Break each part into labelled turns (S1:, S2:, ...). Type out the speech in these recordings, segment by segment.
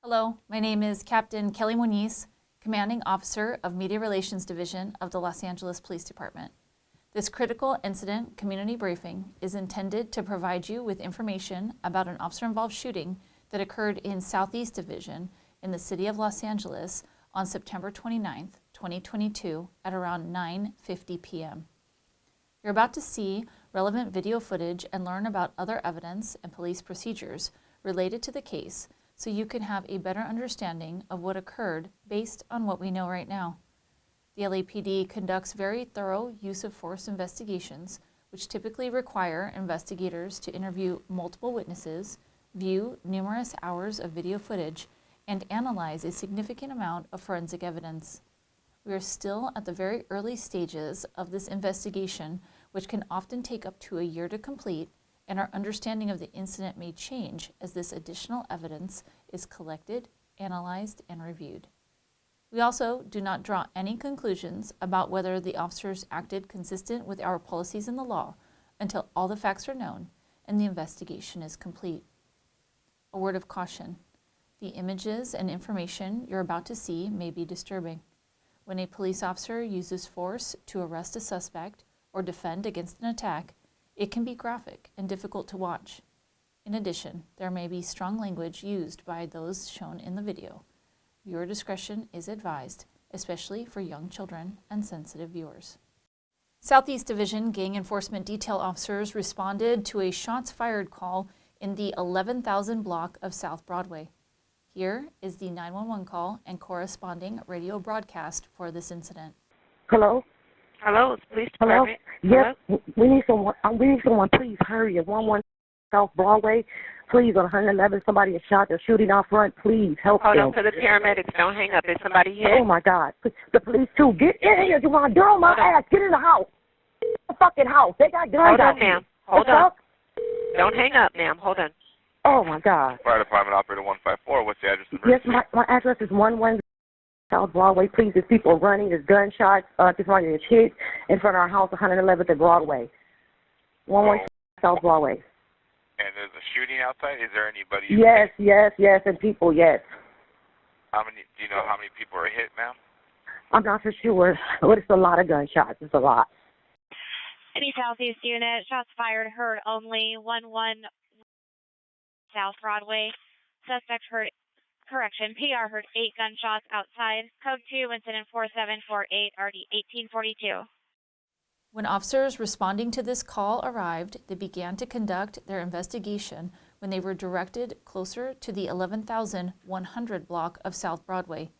S1: Hello, my name is Captain Kelly Muniz, Commanding Officer of Media Relations Division of the Los Angeles Police Department. This critical incident community briefing is intended to provide you with information about an officer-involved shooting that occurred in Southeast Division in the city of Los Angeles on September 29th, 2022 at around 9:50 p.m. You're about to see relevant video footage and learn about other evidence and police procedures related to the case so you can have a better understanding of what occurred based on what we know right now. The LAPD conducts very thorough use of force investigations, which typically require investigators to interview multiple witnesses, view numerous hours of video footage, and analyze a significant amount of forensic evidence. We are still at the very early stages of this investigation, which can often take up to a year to complete, and our understanding of the incident may change as this additional evidence is collected, analyzed, and reviewed. We also do not draw any conclusions about whether the officers acted consistent with our policies and the law until all the facts are known and the investigation is complete. A word of caution: the images and information you're about to see may be disturbing. When a police officer uses force to arrest a suspect or defend against an attack, it can be graphic and difficult to watch. In addition, there may be strong language used by those shown in the video. Viewer discretion is advised, especially for young children and sensitive viewers. Southeast Division Gang Enforcement Detail officers responded to a shots fired call in the 11,000 block of South Broadway. Here is the 911 call and corresponding radio broadcast for this incident.
S2: Hello?
S3: Hello, it's police
S2: Hello?
S3: department.
S2: Yes,
S3: Hello?
S2: we need someone. Please hurry. At 11 South Broadway, please, on 111, somebody is shot. They're shooting out front. Please help
S3: Hold
S2: them.
S3: on for the paramedics. Don't hang up. Is somebody hit?
S2: Oh my God! The police too. Get in here. You want to on my ass? Get in the house. The fucking house. They got guns
S3: Hold
S2: out
S3: on,
S2: here.
S3: ma'am. Hold on. Don't hang up, ma'am. Hold on.
S2: Oh my God.
S4: Fire Department Operator 154. What's the address of the
S2: Yes,
S4: emergency?
S2: my address is 11 South Broadway. Please, there's people running. There's gunshots. Just running. There's kids in front of our house, 111th at Broadway. 11 South Broadway.
S4: And there's a shooting outside. Is there anybody?
S2: Yes, and people, yes.
S4: How many? Do you know how many people are hit, ma'am?
S2: I'm not for sure, but it's a lot of gunshots. It's a lot.
S5: Any Southeast unit, shots fired, heard only 11 South Broadway. Suspect heard, PR heard 8 gunshots outside. Code 2, incident 4748, RD 1842.
S1: When officers responding to this call arrived, they began to conduct their investigation when they were directed closer to the 11,100 block of South Broadway.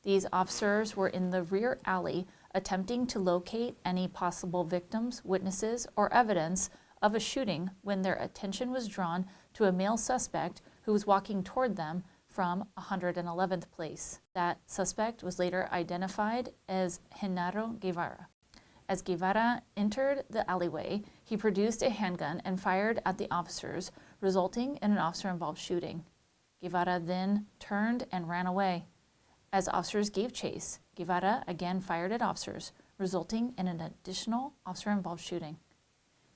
S1: These officers were in the rear alley attempting to locate any possible victims, witnesses, or evidence of a shooting when their attention was drawn to a male suspect who was walking toward them from 111th Place. That suspect was later identified as Genaro Guevara. As Guevara entered the alleyway, he produced a handgun and fired at the officers, resulting in an officer-involved shooting. Guevara then turned and ran away. As officers gave chase, Guevara again fired at officers, resulting in an additional officer-involved shooting.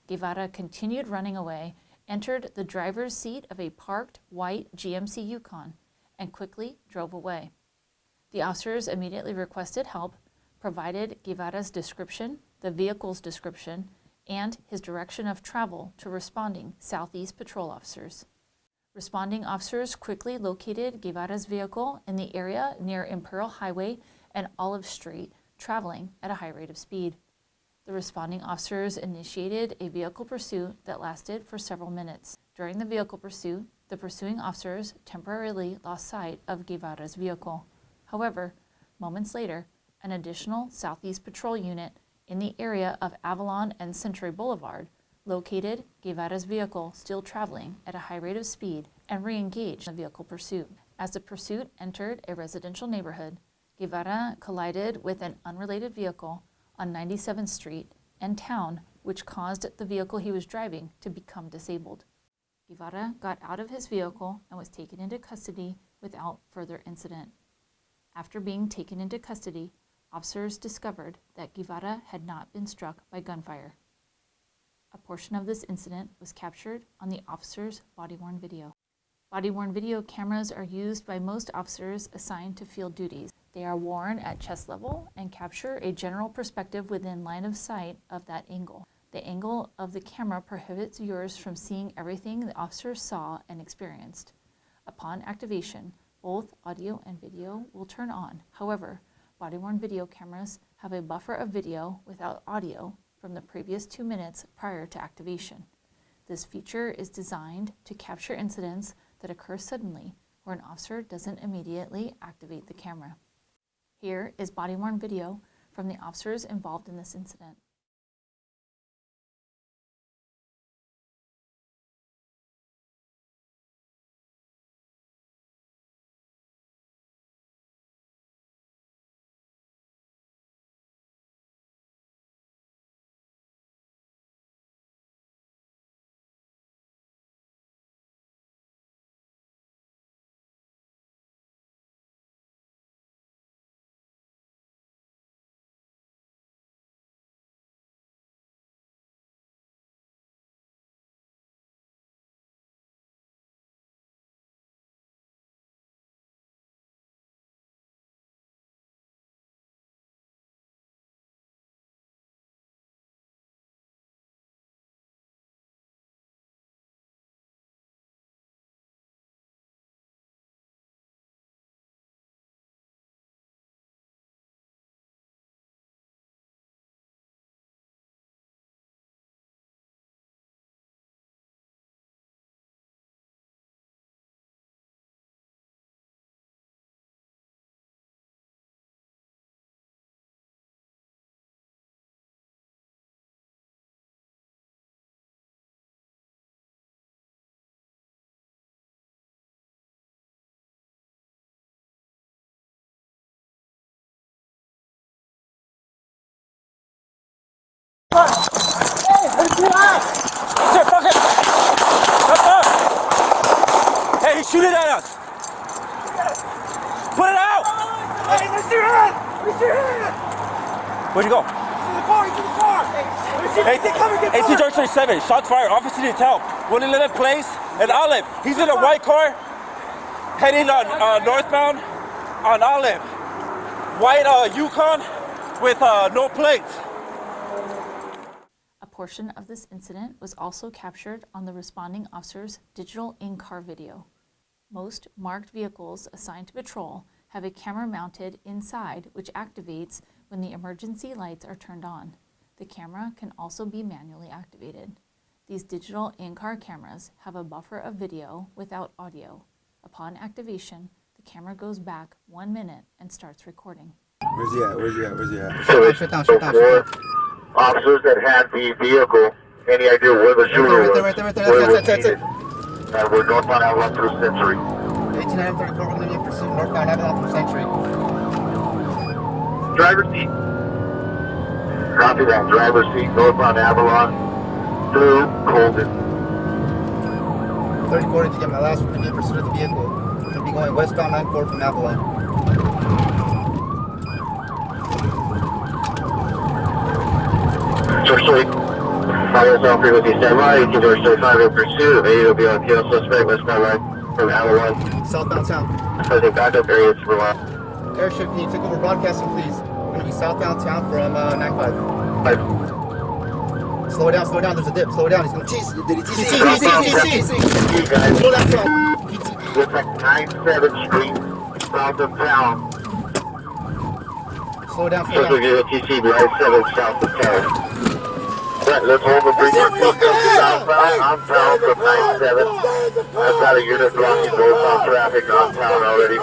S1: Guevara continued running away, entered the driver's seat of a parked white GMC Yukon, and quickly drove away. The officers immediately requested help, provided Guevara's description, the vehicle's description, and his direction of travel to responding Southeast patrol officers. Responding officers quickly located Guevara's vehicle in the area near Imperial Highway and Olive Street, traveling at a high rate of speed. The responding officers initiated a vehicle pursuit that lasted for several minutes. During the vehicle pursuit, the pursuing officers temporarily lost sight of Guevara's vehicle. However, moments later, an additional Southeast Patrol unit in the area of Avalon and Century Boulevard located Guevara's vehicle still traveling at a high rate of speed and re-engaged in the vehicle pursuit. As the pursuit entered a residential neighborhood, Guevara collided with an unrelated vehicle on 97th Street and Town, which caused the vehicle he was driving to become disabled. Guevara got out of his vehicle and was taken into custody without further incident. After being taken into custody, officers discovered that Guevara had not been struck by gunfire. A portion of this incident was captured on the officer's body-worn video. Body-worn video cameras are used by most officers assigned to field duties. They are worn at chest level and capture a general perspective within line of sight of that angle. The angle of the camera prohibits viewers from seeing everything the officer saw and experienced. Upon activation, both audio and video will turn on. However, body-worn video cameras have a buffer of video without audio from the previous 2 minutes prior to activation. This feature is designed to capture incidents that occur suddenly where an officer doesn't immediately activate the camera. Here is body-worn video from the officers involved in this incident.
S6: Hey, he's shooting at us! Put it out!
S7: Hey, let's your hand! Let's your hand!
S6: Where'd you go?
S7: He's in the car! He's in the car!
S6: Hey, 18 Junction 7, shots fired, officer needs help. 111 Place and Olive. He's in a white car heading on northbound on Olive. White Yukon with no plates.
S1: A portion of this incident was also captured on the responding officer's digital in-car video. Most marked vehicles assigned to patrol have a camera mounted inside which activates when the emergency lights are turned on. The camera can also be manually activated. These digital in-car cameras have a buffer of video without audio. Upon activation, the camera goes back 1 minute and starts recording.
S6: Where's he at? Where's he at? Where's he at?
S8: Shut down. Officers that had the vehicle, any idea where the shooter was?
S7: Right there. That's it.
S8: We're northbound Avalon through Century.
S7: 1834, we're going to be in pursuit northbound Avalon through Century.
S8: Driver's seat. Copy that. Driver's seat, northbound Avalon through Colton.
S7: 3040 to get my last one, going to be in pursuit of the vehicle. We're going to be going westbound 94 from Avalon.
S8: George Street. Fire yourself frequency standby. 18 George Street 5 in pursuit of AWL kill suspect westbound right from Avalon.
S7: Southbound town.
S8: Present backup areas for one.
S7: Airship, can you take over broadcasting, please? We're going to be southbound town from 95.
S8: 5.
S7: Slow it down, there's a dip. Slow it down, he's going to tease. Did he tease?
S8: You guys.
S7: Slow down, town.
S8: With like 97th Street, south of town.
S7: Slow down.
S8: Circle TC, right 7 south of town. Right, let's hold the bridge southbound on town from 97. I've got a unit blocking northbound traffic on town already.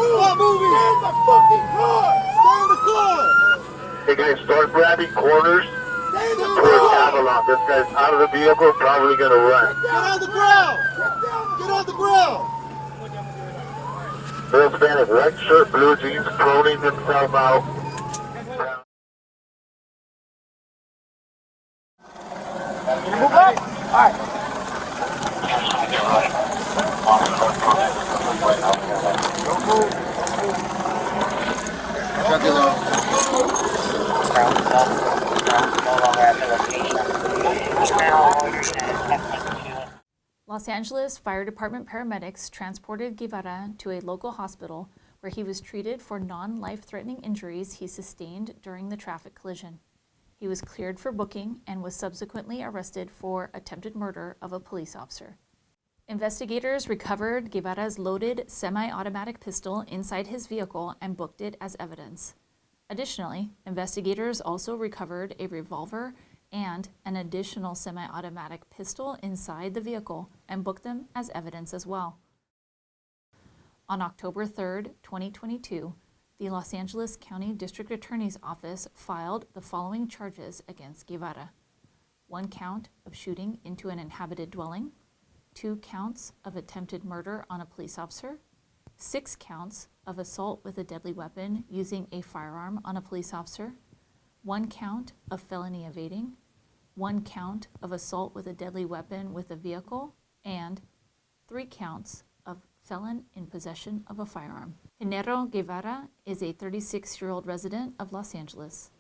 S8: Hey guys, start grabbing corners towards Avalon. This guy's out of the vehicle, probably gonna run.
S7: Get on the ground! Get on the ground!
S8: Bill Spanish, white shirt, blue jeans, proning himself out.
S7: Move up! Alright.
S1: Los Angeles Fire Department paramedics transported Guevara to a local hospital where he was treated for non-life-threatening injuries he sustained during the traffic collision. He was cleared for booking and was subsequently arrested for attempted murder of a police officer. Investigators recovered Guevara's loaded semi-automatic pistol inside his vehicle and booked it as evidence. Additionally, investigators also recovered a revolver and an additional semi-automatic pistol inside the vehicle and booked them as evidence as well. On October 3, 2022, the Los Angeles County District Attorney's Office filed the following charges against Guevara: 1 count of shooting into an inhabited dwelling, 2 counts of attempted murder on a police officer, 6 counts of assault with a deadly weapon using a firearm on a police officer, 1 count of felony evading, 1 count of assault with a deadly weapon with a vehicle, and 3 counts of felon in possession of a firearm. Genaro Guevara is a 36-year-old resident of Los Angeles.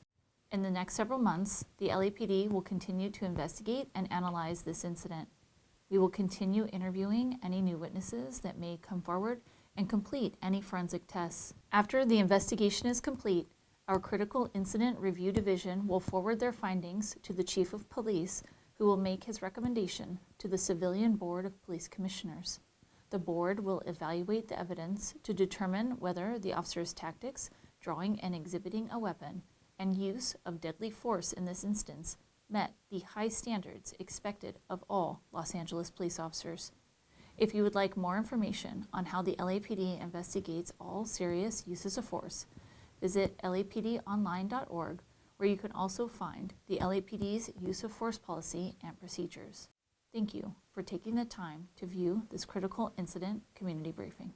S1: In the next several months, the LAPD will continue to investigate and analyze this incident. We will continue interviewing any new witnesses that may come forward and complete any forensic tests. After the investigation is complete, our Critical Incident Review Division will forward their findings to the Chief of Police, who will make his recommendation to the Civilian Board of Police Commissioners. The board will evaluate the evidence to determine whether the officer's tactics, drawing and exhibiting a weapon, and use of deadly force in this instance met the high standards expected of all Los Angeles police officers. If you would like more information on how the LAPD investigates all serious uses of force, visit lapdonline.org, where you can also find the LAPD's use of force policy and procedures. Thank you for taking the time to view this critical incident community briefing.